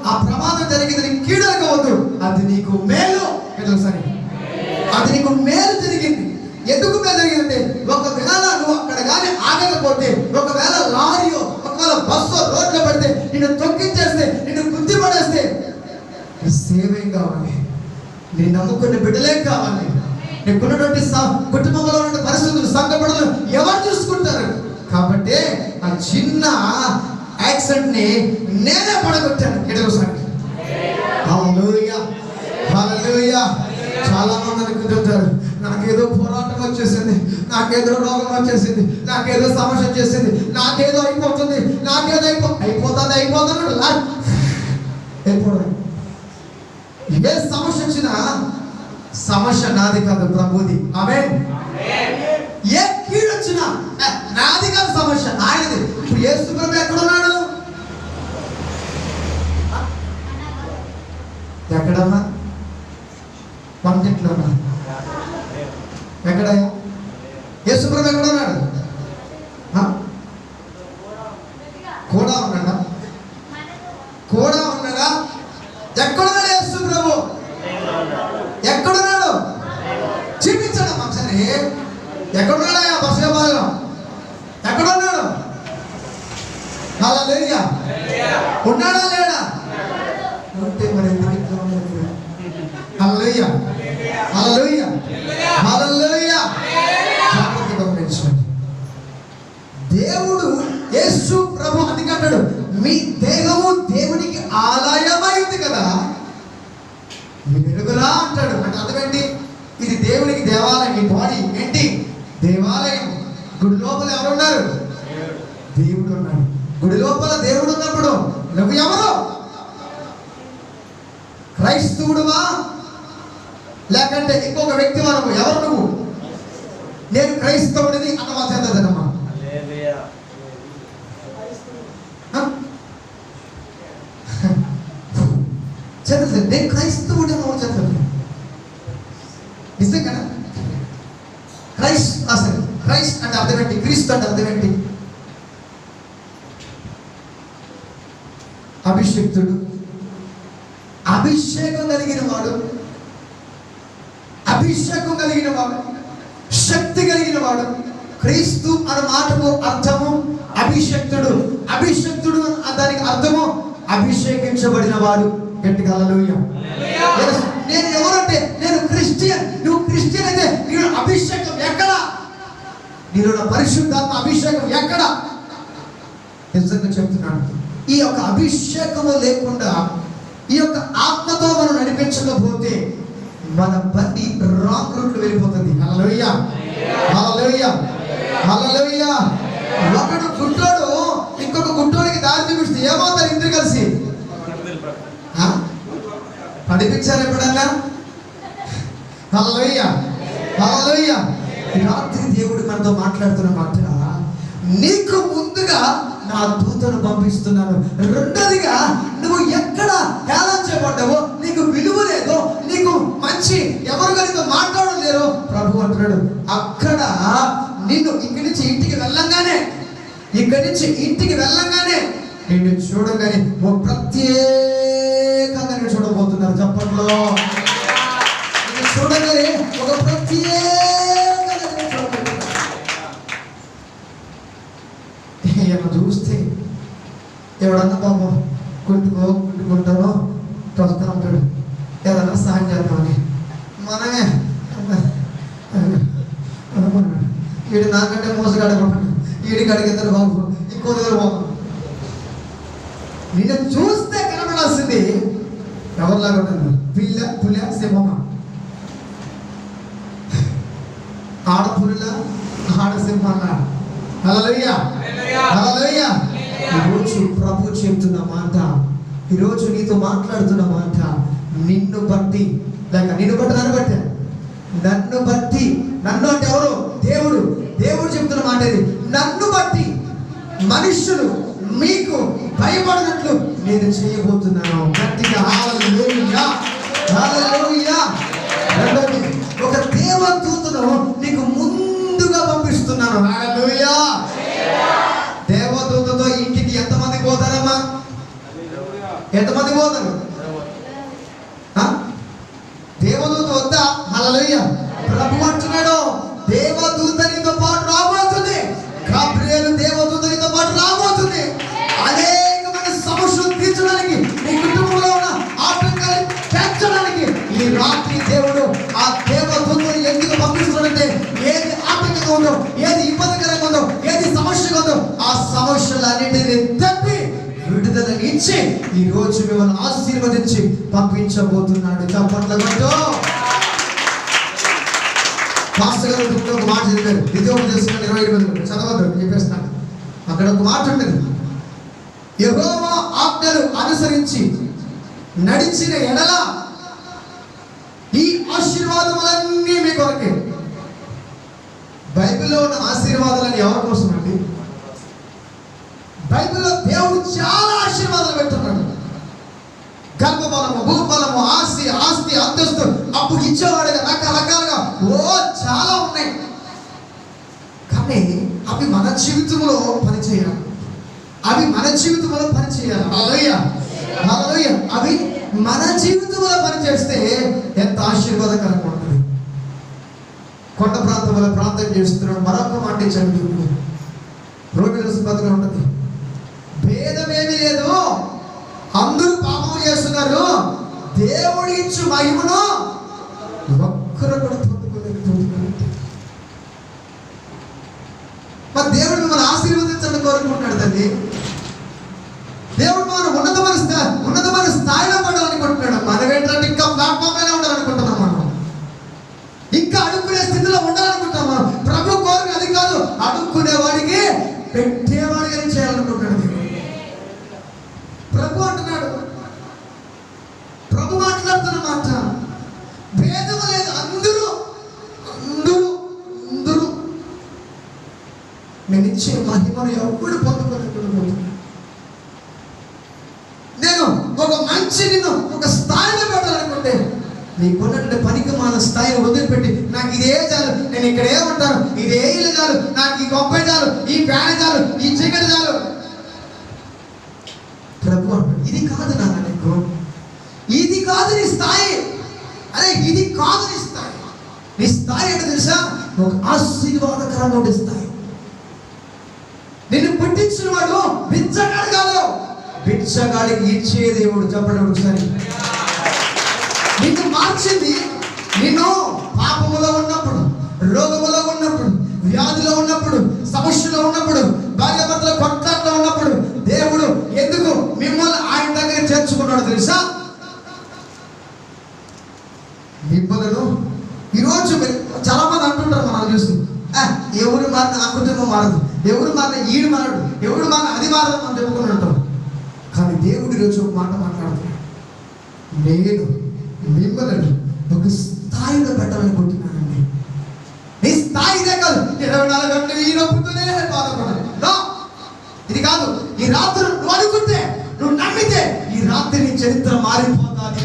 S1: ఆ ప్రమాదం జరిగింది నీకు కీడలు కావద్దు, అది నీకు మేలు. ఒకసారి అది నీకు మేలు జరిగింది. ఎందుకు మేలు జరిగిందంటే ఒకవేళ నువ్వు అక్కడ కానీ ఆగకపోతే, ఒకవేళ లారీయో ఒకవేళ బస్సో రోడ్లో పడితే నిన్ను తొక్కించేస్తే, నిన్ను గుర్తి పడేస్తే సేవేం కావాలి, నేను నమ్ముకున్న బిడ్డలేం కావాలి, నీకున్నటువంటి కుటుంబంలో ఉన్న పరిస్థితులు సంఘపడలు ఎవరు చూసుకుంటారు? కాబట్టి ఆ చిన్న యాక్సిడెంట్ ని నేనే పడగొట్టాను. ఎడవసారి హల్లెలూయా హల్లెలూయా. చాలా మంది అనుకుంటుంటారు, నాకేదో పోరాటం వచ్చేసింది, నాకేదో రోగం వచ్చేసింది, నాకేదో సమస్య వచ్చేసింది, నాకేదో అయిపోతుంది, నాకేదో అయిపోతుంది అయిపోవడం. ఏ సమస్య వచ్చినా సమస్య నాది కాదు, ప్రభుది. ఆమేన్. ఏ కీడు వచ్చినా నాది కాదు, సమస్య ఆయనది. ఇప్పుడు యేసు ప్రభు ఎక్కడున్నాడు? ఎక్కడన్నా? వంటింట్లో ఉన్నా. ఎక్కడయ్యా యేసు ప్రభు ఎక్కడున్నాడు? కూడా ఉన్నాడా? కూడా ఉన్నాడా? ఎక్కడున్నాడు యేసు ప్రభు? ఎక్కడున్నాడు? చూపించాడు ఒకసారి. ఎక్కడున్నాడయ్యా? బస్సులో ఎక్కడున్నాడు? హల్లెలూయా. ఉన్నాడా లేడా? ఉంటే మరి హల్లెలూయా హల్లెలూయా హల్లెలూయా. జాగ్రత్తగా గమనించండి. దేవుడు యేసు ప్రభు అందుకంటాడు, మీ దేహము దేవునికి ఆలయమై ఉంది కదా, వెలుగురా అంటాడు. అంటే అర్థం ఏంటి? ఇది దేవునికి దేవాలయం. ఈ బాడీ ఏంటి? దేవాలయం. గుడి లోపల ఎవరున్నారు? దేవుడు ఉన్నాడు. గుడి లోపల దేవుడు ఉన్నప్పుడు నువ్వు ఎవరు? క్రైస్తవుడువా లేకంటే ఇంకొక వ్యక్తి నువ్వు? ఎవరు నువ్వు? నేను క్రైస్తవుడిని అన్నమా చేద్దమ్మా. చదువు నేను క్రైస్తవుడు అన్నమా చదువు. నిజంగా క్రైస్ట్ అసలు క్రైస్ట్ అంటే అర్థం ఏంటి? క్రీస్తు అంటే అర్థం ఏంటి? అభిషేక్తుడు, అభిషేకం కలిగిన వాడు, అభిషేకం కలిగిన వాడు, శక్తి కలిగిన వాడు. క్రీస్తు అన్న మాటకు అర్థము అభిషేక్తుడు. అభిషేక్తుడు దానికి అర్థము అభిషేకించబడిన వాడు. గట్టిగా హల్లెలూయా. నేను ఎవరంటే నేను క్రిస్టియన్. నువ్వు క్రిస్టియన్ అయితే నీలో అభిషేకం ఎక్కడ? నీలో పరిశుద్ధాత్మ అభిషేకం ఎక్కడ? నిజంగా చెప్తున్నాను, ఈ యొక్క అభిషేకము లేకుండా, ఈ యొక్క ఆత్మతో మనం నడిపించకపోతే మన బండి రాంగ్ రూట్ లో వెళ్ళిపోతుంది. హల్లెలూయా హల్లెలూయా హల్లెలూయా. ఒకడు గుడ్డోడు ఇంకొక గుడ్డోడికి దారి చూపిస్తే ఏమవుతారు? ఇద్దరు కలిసి నడిపించారు ఎప్పుడన్నా? హల్లెలూయా హల్లెలూయా. రాత్రి దేవుడు మనతో మాట్లాడుతున్న మాట, నీకు ముందుగా నా దూతను పంపిస్తున్నాను. రెండోదిగా నువ్వు ఎక్కడ హేళన చేయబడ్డావో, నీకు విలువ లేదో, నీకు మంచి ఎవరు కనుక మాట్లాడడం లేరో ప్రభు అంటున్నాడు, అక్కడ నిన్ను ఇక్కడి నుంచి ఇంటికి వెళ్ళంగానే నిన్ను చూడగానే ప్రత్యేకంగా నేను చూడబోతున్నారు. చప్పట్లో నిన్ను చూడగానే ఒక ప్రత్యేకంగా చూడబోతున్నారు. ఏమో చూస్తే ఎవడన్నా పాపం గుంటుకుంటానో వస్తా ఉంటాడు, ఏదన్నా సాయం చేద్దామని మనమే అనుకున్నాడు. వీడు నాకంటే మోసగాడకుంటాడు, వీడికి అడిగిద్దరు బాబు, ఇంకో దగ్గర బాబు. నిన్ను చూస్తే కనబడాల్సింది ఎవరిలాగా ఉంటుంది? పులి సింహమా? ఆడపులిలా ఆడ సింహ. హల్లెలూయా హల్లెలూయా. ఈరోజు ప్రభు చెప్తున్న మాట, ఈరోజు నీతో మాట్లాడుతున్న మాట, నిన్ను బట్టి, లేక నిన్ను బట్టి నన్ను బట్టి, నన్ను బట్టి, నన్ను అంటే ఎవరు? దేవుడు. దేవుడు చెప్తున్న మాట ఇది, నన్ను బట్టి మనుషులు మీకు భయపడినట్లు నేను చేయబోతున్నాను. గట్టిగా హల్లెలూయా, హల్లెలూయా. రెండోది, ఒక దేవదూతను నీకు ముందుగా పంపిస్తున్నాను. హల్లెలూయా. దేవదూతతో ఇంటికి ఎంతమంది పోతారమ్మా? ఎంతమంది పోతారు? దేవదూత వద్దా? హల్లెలూయా. ప్రభు అంటున్నాడు, దేవదూత నీతో పాటు రాబోతుంది. గాబ్రియేలు దేవదూత నీతో పాటు రాబోతుంది. అనేకమైన సమస్యలు తీర్చడానికి, నీ కుటుంబంలో ఉన్న ఆటంకాలు పెంచడానికి ఈ రాత్రి దేవుడు ఆ దేవదూతను ఎందుకు పంపిస్తున్నాడంటే, ఏది ఆటంకంగా ఉందో, ఏది ఇబ్బందికరంగా ఉందో, ఏది సమస్యగా ఉందో, ఆ సమస్యలన్నింటినీ తప్పి విడుదలని ఇచ్చి ఈ రోజు మిమ్మల్ని ఆశీర్వదించి పంపించబోతున్నాడు. చప్పట్ల కొట్టు. పాస్టర్ గారు ఒక మాట చెప్పారు, ద్వితీయోపదేశం 28 చదవద్దు చెప్పేస్తాను. అక్కడ ఒక మాట ఉంటుంది, యెహోవా ఆజ్ఞలు అనుసరించి నడిచిన ఎడల ఈ ఆశీర్వాదములన్నీ మీ కొరకే. బైబిల్లో ఉన్న ఆశీర్వాదాలని ఎవరి కోసం అండి? బైబిల్లో దేవుడు చాలా ఆశీర్వాదాలు పెట్టున్నాడు. గర్భఫలము, భూఫలము, ఆస్తి, అంతస్తు, అప్పుడు ఇచ్చేవాడుగా రకరకాలుగా చాలా ఉన్నాయి. కానీ అవి మన జీవితంలో పనిచేయాలి. అవి మన జీవితంలో పనిచేయాలి. హల్లెలూయా, హల్లెలూయా. అవి మన జీవితంలో పనిచేస్తే ఎంత ఆశీర్వాదకరంగా ఉంటుంది. కొండ ప్రాంతంలో ప్రార్థన చేస్తున్నాడు, మరొక మాట చదువుతుంది, రోడ్డు బతులు ఉంటుంది, భేదమేమీ లేదు, అందరూ పాపం చేస్తున్నారు, దేవుడు ఇచ్చు మహిమను ఒక్కరు కూడా పొందుకోలేకపోతున్నారు. మరి దేవుడు మిమ్మల్ని ఆశీర్వదించడం కోరుకుంటున్నాడు తల్లి. దేవుడు మనం ఉన్నతమైన స్థాయిలో పడాలనుకుంటున్నాడు. మనం ఏంటంటే ఇంకా ప్లాట్ఫామ్ పైన ఉండాలనుకుంటున్నాం. మనం ఇంకా అడుక్కునే స్థితిలో ఉండాలనుకుంటున్నాం. మనం ప్రభు కోరిక అది కాదు, అడుక్కునే వాడికి పెట్టేవాడిగా చేయాలనుకుంటున్నాడు. ప్రభు అంటున్నాడు, ప్రభు మాట్లాడుతున్న మాట, భేదము లేదు, అందరూ నేను ఇచ్చే మహిమను ఎవరు పొందుకోలేకపోతున్నాడు. నేను ఒక నిన్ను ఒక స్థాయిలో పెట్టాలనుకుంటే, నీకున్నటువంటి పనికి మన స్థాయిని వదిలిపెట్టి, నాకు ఇదే చాలు, నేను ఇక్కడే ఉంటాను, ఇదే ఇల్లు చాలు, నాకు ఈ గొప్ప చాలు, ఈ ఫ్యాన్ చాలు, ఈ చీకటి చాలు. ప్రభు ఇది కాదు నాన్న, నీకు ఇది కాదు నీ స్థాయి. అరే ఇది కాదు నీ స్థాయి. నీ స్థాయి ఏంటో తెలుసా? ఒక ఆశీర్వాదకరంగా ఉండే స్థాయి. నిన్ను పుట్టించిన వాడు బిచ్చగాడు కాదు, బిచ్చగాడికి ఇచ్చే దేవుడు. చెప్పండి ఒకసారి. నిన్ను మార్చింది, నిన్ను పాపములో ఉన్నప్పుడు, రోగములో ఉన్నప్పుడు, వ్యాధిలో ఉన్నప్పుడు, సమస్యలో ఉన్నప్పుడు, భార్యాభర్తల కొట్లాటలో ఉన్నప్పుడు దేవుడు ఎందుకు మిమ్మల్ని ఆయన దగ్గర చేర్చుకున్నాడు తెలుసా? మిమ్మల్ని ఈరోజు చాలా మంది అంటుంటారు, మనం చూస్తూ, ఎవరు మారిన ఆ కుటుంబం మారదు, ఎవరు మారిన ఈడు మారడు, ఎవరు మారిన అది మారదు మనం చెప్పుకుని ఉంటాం. కానీ దేవుడు ఈరోజు ఒక మాట మాట్లాడుతున్నాడు, నేను మిమ్మల్ని ఒక స్థాయిలో పెట్టాలనుకుంటున్నానండి. నీ స్థాయి ఇదే కాదు, 24 గంటలు ఈ నొప్పుతూనే బాధపడాలి. ఇది కాదు. ఈ రాత్రి నువ్వు అనుకుంటే, నువ్వు నమ్మితే, ఈ రాత్రి నీ చరిత్ర మారిపోతాది.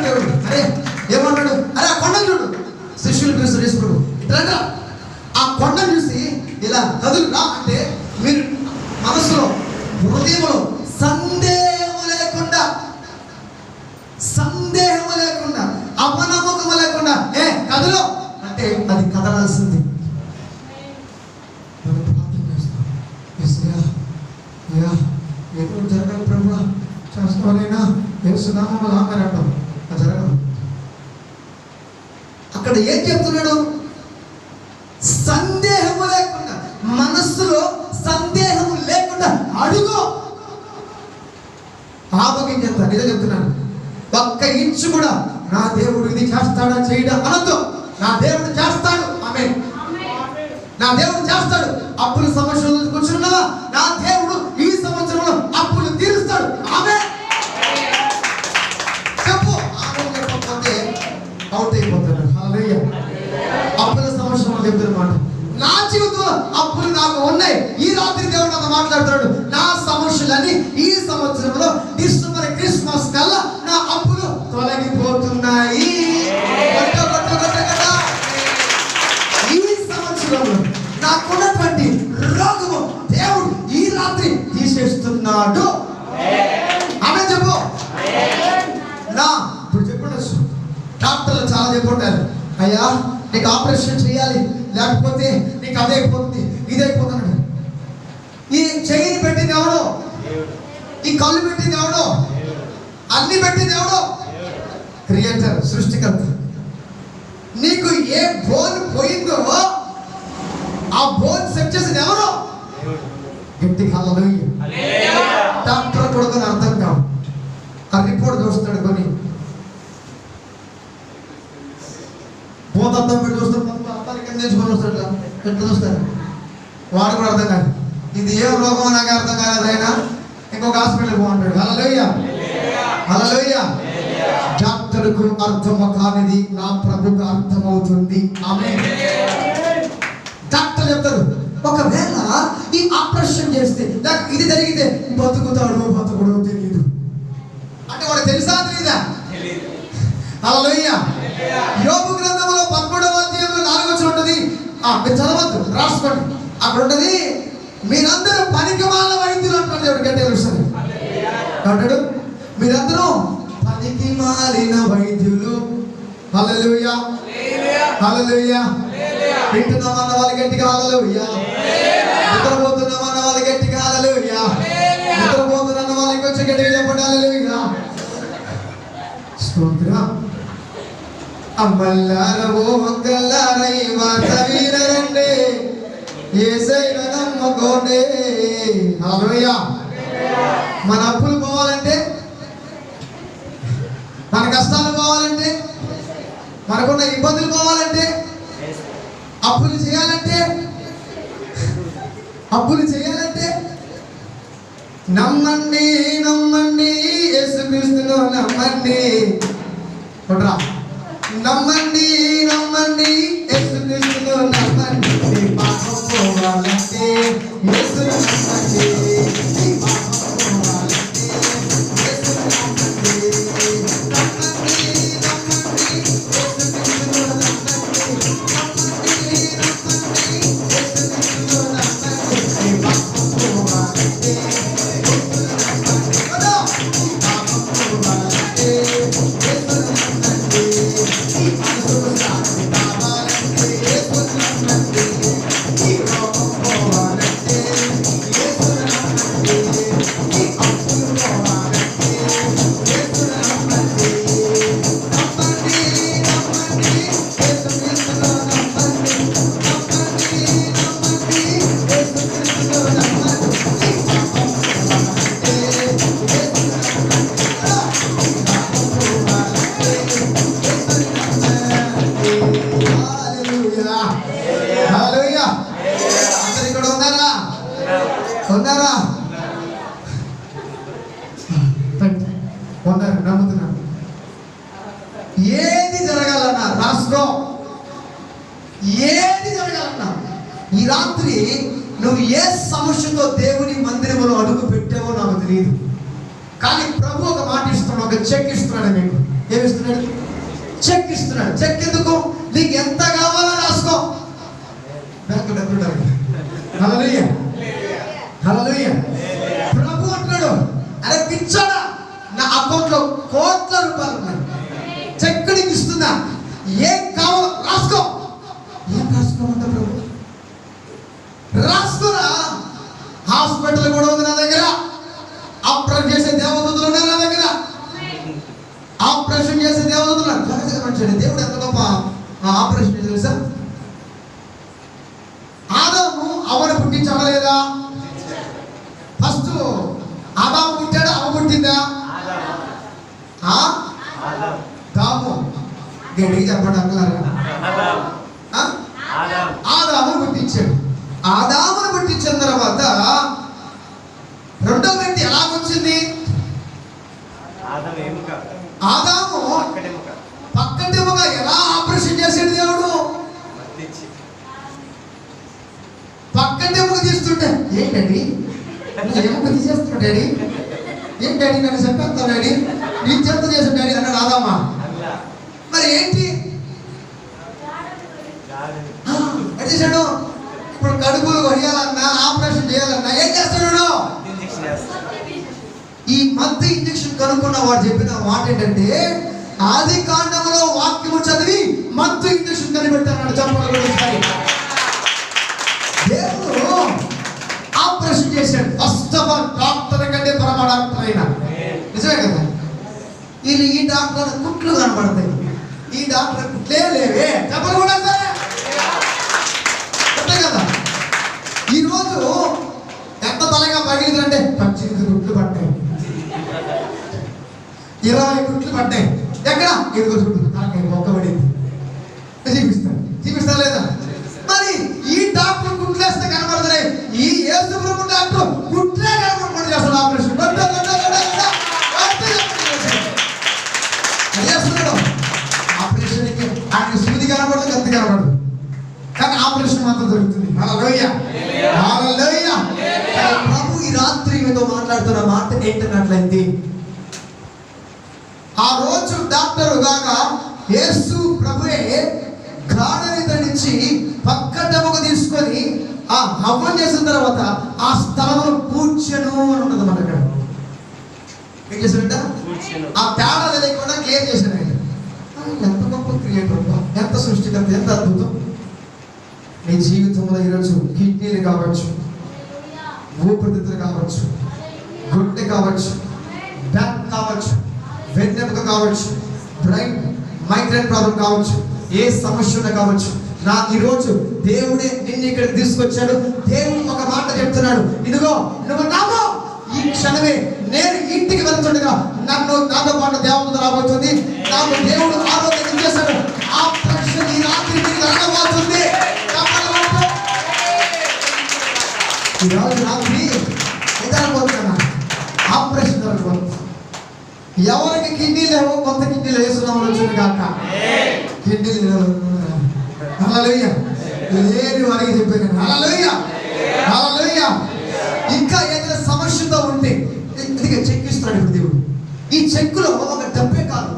S1: దేవుడు అరే ఏమన్నాడు? అరే ఆ కొండను చూడు, శిష్యులు పిలుస్తారు, ఇట్లా ఆ కొండను చూసి ఇలా కదులురా అంటే, మీరు మనసులో హృదయంలో సందేహము లేకుండా అపనమ్మకము లేకుండా కదులు అంటే అది కదలాల్సింది. ఎప్పుడు జరగాలి ప్రభు, చేస్తానైనా ఏసునామములో ఆమె అంటాం, అది జరగదు. అక్కడ ఏం చెప్తున్నాడు? సందేహము లేకుండా, మనస్సులో సందేహము లేకుండా అడుగు. ఆపగించేస్తా, నిజం చెప్తున్నాను. ఒక్క ఇంచు కూడా నా దేవుడు ఇది చేస్తాడా చేయడా అనొద్దు. నా దేవుడు చేస్తాడు. ఆమేన్. నా దేవుడు చేస్తాడు. అప్పుల సమస్య అప్పులు నాకు ఉన్నాయి. ఈ రాత్రి దేవుడు నాతో మాట్లాడుతున్నాడు. నా సమస్యలని ఈ సంవత్సరంలో డిసెంబర్ క్రిస్మస్ కల్లా నా అప్పులు తొలగిపోతున్నాయి. ఈ సంవత్సరంలో నాకున్నటువంటి రోగము దేవుడు ఈ రాత్రి తీసేస్తున్నాడు. ఆమె చెప్పు. నా ఇప్పుడు చెప్పుండొచ్చు, డాక్టర్లు చాలా చెప్పుంటారు, అయ్యా నీకు ఆపరేషన్ చేయాలి, లేకపోతే నీకు అదైపోతుంది ఇదైపోతుంది. ఈ చెయ్యిని పెట్టింది ఎవడో? ఈ కళ్ళు పెట్టింది ఎవడో? అన్ని పెట్టింది ఎవడో? క్రియేటర్, సృష్టికర్త. నీకు ఏ బోన్ పోయిందో ఆ బోన్ సెట్ చేసింది ఎవరో? గట్టి కళ్ళు. డాక్టర్ కొడుకుని అర్థం కావు. ఆ రిపోర్ట్ చూస్తాడు, కొని పోతంతం పెట్టి చూస్తాడు, అత్తానికి నేర్చుకొని వస్తాడు. ఎట్లా చూస్తారు? వాడు కూడా అర్థం కాదు. ఇది ఏ రోగమో నాకు అర్థం కాలేదు, అయినా ఇంకొక హాస్పిటల్కి పోంటాడు. హల్లెలూయా, హల్లెలూయా. డాక్టర్కు అర్థం కానిది నా ప్రభుకు అర్థమవుతుంది. ఆమేన్. డాక్టర్ చెప్తారు, ఒకవేళ ఈ ఆపరేషన్ చేస్తే నాకు ఇది జరిగితే బతుకుతాడు బతుకుడు తెలియదు అంటే వాడు తెలుసా తెలీదా? హల్లెలూయా. యోబు గ్రంథంలో 13వ అధ్యాయంలో 4వ వచనం ఉంటుంది. మీరు చదవద్దు, రాసుకోండి. అక్కడ ఉంటుంది, మీరందరూ పనికిమాలిన వైద్యులు అంటారు. దేవుడు గట్టిగా తెలుస్తుంది అంటాడు, మీరందరూ పనికిమాలిన వైద్యులు. హల్లెలూయా, హల్లెలూయా. వింటున్నామన్న వాళ్ళు గట్టిగా హల్లెలూయా. నిద్రపోతున్నామన్న వాళ్ళు గట్టిగా హల్లెలూయా. నిద్రపోతున్న వాళ్ళకి వచ్చి గట్టిగా చెప్పండి హల్లెలూయా. స్తోత్రం. అమ్మల్లారవో ఒక్కల్లారై మాట వీరరండి, యేసయ్యను నమ్ముకోండి. హల్లెలూయా. మన అప్పులు పోవాలంటే, మన కష్టాలు పోవాలంటే, మనకున్న ఇబ్బందులు పోవాలంటే, అప్పులు చేయాలంటే నమ్మండి, నమ్మండి యేసుక్రీస్తును నమ్మండి. కొట్రా, నమ్మండి, నమ్మండి యేసుక్రీస్తును నమ్మండి. పాపం పోవాలంటే యేసును నమ్మండి. నమ్ముతున్నాను. ఏది జరగాలన్నా రాసుకో, ఏది జరగాలన్నా. ఈ రాత్రి నువ్వు ఏ సమస్యతో దేవుని మందిరంలో అడుగు పెట్టావో నాకు తెలియదు, కానీ ప్రభు ఒక మాట ఇస్తున్నాడు, ఒక చెక్ ఇస్తున్నాడు. మీకు ఏమిస్తున్నాడు? చెక్ ఇస్తున్నాడు. చెక్ ఎందుకు? నీకు ఎంత కావాలో రాసుకో. బ్యాంకు డబ్బులు. హల్లెలూయా, హల్లెలూయా. ప్రభు అంటున్నాడు, అరే పిచ్చాడా, నా అకౌంట్ లో కోట్ల రూపాయలు ఉన్నాయి, చెక్ నీకు ఇస్తున్నా, ఏం కావాలో రాసుకో. ఏం రాసుకోమంటా ప్రభు? రాసుకోరా. హాస్పిటల్ కూడా ఉంది నా దగ్గర, ఆపరేషన్ చేసే దేవదూతలు ఉన్నారు నా దగ్గర, ఆపరేషన్ చేసే దేవదూతలు. దేవుడు ఎంత గొప్ప ఆపరేషన్ చేసి తెలుసా? ఆదాము అవను పుట్టించగలేదా? ఫస్ట్ ఆదాము పుట్టాడు, అవ పుట్టిందా? దాము గడికి చెప్పండి అంటున్నారా? ఆదాము పుట్టించాడు. ఆదామును పుట్టించిన తర్వాత రెండో వ్యక్తి ఎలా వచ్చింది? ఆదాము పక్కటెముక ఎలా ఆపరేషన్ చేసాడు దేవుడు? పక్క డాడీ, ఎముక తీసేస్తున్నాడు డాడీ, ఏం డాడీ నన్ను చెప్పేస్తావు డాడీ, నీ చేత చేసాను డాడీ అన్నాడు ఆదామా. మరి ఏంటి ఎట్ చేశాడు? ఇప్పుడు కడుపులు కొయ్యాలన్నా ఆపరేషన్ చేయాలన్నా ఏం చేస్తున్నాడు? ఈ మత్తు ఇంజెక్షన్ కనుక్కున్న వాడు చెప్పిన మాట ఏంటంటే, ఆది కాండంలో వాక్యము చదివి మత్తు ఇంజెక్షన్ కనిపెట్టాడు. చెప్పగలుగుతాయి. దేవుడు ఆపరేషన్ చేశాడు. ఫస్ట్ ఆఫ్ ఆల్ డాక్టర్ కంటే పరమ డాక్టర్ అయినా, నిజమే కదా. వీళ్ళు ఈ డాక్టర్ కుట్లు కనపడతాయి, ఈ డాక్టర్ కుట్లే లేవే. చెప్పకూడదు కదా. ఈరోజు ఎంత తలగా పగిలిందంటే 18 కుట్లు పట్టాయి, 20 కుట్లు పట్టాయి. ఎక్కడ? ఎదుగు చుట్టూ తలకాయ మొక్కబడింది. చూపిస్తా లేదా? మరి ఈ డాక్టర్ కుట్లేస్తే కనబడుతున్నాయి, ఈ యేసు ప్రభు డాక్టర్ కుట్లే కనబడి చేస్తాడు ఆపరేషన్. ఆపరేషన్కి ఆయన సూది కనబడదు, కత్తి కనబడదు, కానీ ఆపరేషన్ మాత్రం జరుగుతుంది. హల్లెలూయా, హల్లెలూయా. ప్రభు ఈ రాత్రి మీతో మాట్లాడుతున్న మాట ఏంటన్నట్లయితే, ఆ రోజు డాక్టర్ కాగా యేసు ప్రభువే గాడిని ధరించి పక్కటముకు తీసుకొని ఆ హవ్వం చేసిన తర్వాత ఆ స్థలమును పూడ్చెను అని ఉన్నది. మన ఇక్కడ ఏం చేశాడంట? ఆ తేడా తెలియకుండా క్లియర్ చేశాడు. ఎంత గొప్ప క్రియేటర్, ఎంత సృష్టికర్త, ఎంత అద్భుతం. నీ జీవితంలో ఈరోజు కిడ్నీలు కావచ్చు, ఊపిరితిత్తులు కావచ్చు, గుండె కావచ్చు, బ్యాక్ కావచ్చు, వెన్నెముక కావచ్చు, బ్రెయిన్ మైగ్రేన్ ప్రాబ్లం కావచ్చు, ఏ సమస్య కావచ్చు, నాకు ఈరోజు దేవుడే నిన్ను ఇక్కడికి తీసుకొచ్చాడు. దేవుడు ఒక మాట చెప్తున్నాడు, ఇదిగో నువ్వు నామో ఈ క్షణమే నేను ఇంటికి వెళ్తుండగా నాతో పాటు దేవత రాబోతుంది. నాకు దేవుడు ఆరోగ్యం ఇచ్చేశాడు. ఆ ప్రశ్న ఈ రాత్రి మీకు అర్థమవుతుంది. ఈరోజు రాత్రి ఎదరబోతున్నా ఆపరేషన్ జరగబోతుంది. ఎవరికి కిడ్నీ లేవో కొత్త కిడ్నీలు వేస్తున్నాము వచ్చింది కాక. కిడ్నీలు హల్లెలూయా లేని వారికి చెప్పాను. హల్లెలూయా, హల్లెలూయా. ఇంకా ఏదైనా సమస్యతో ఉంటే చెక్ ఇస్తున్నాడు ఇప్పుడు దేవుడు. ఈ చెక్కులో ఒక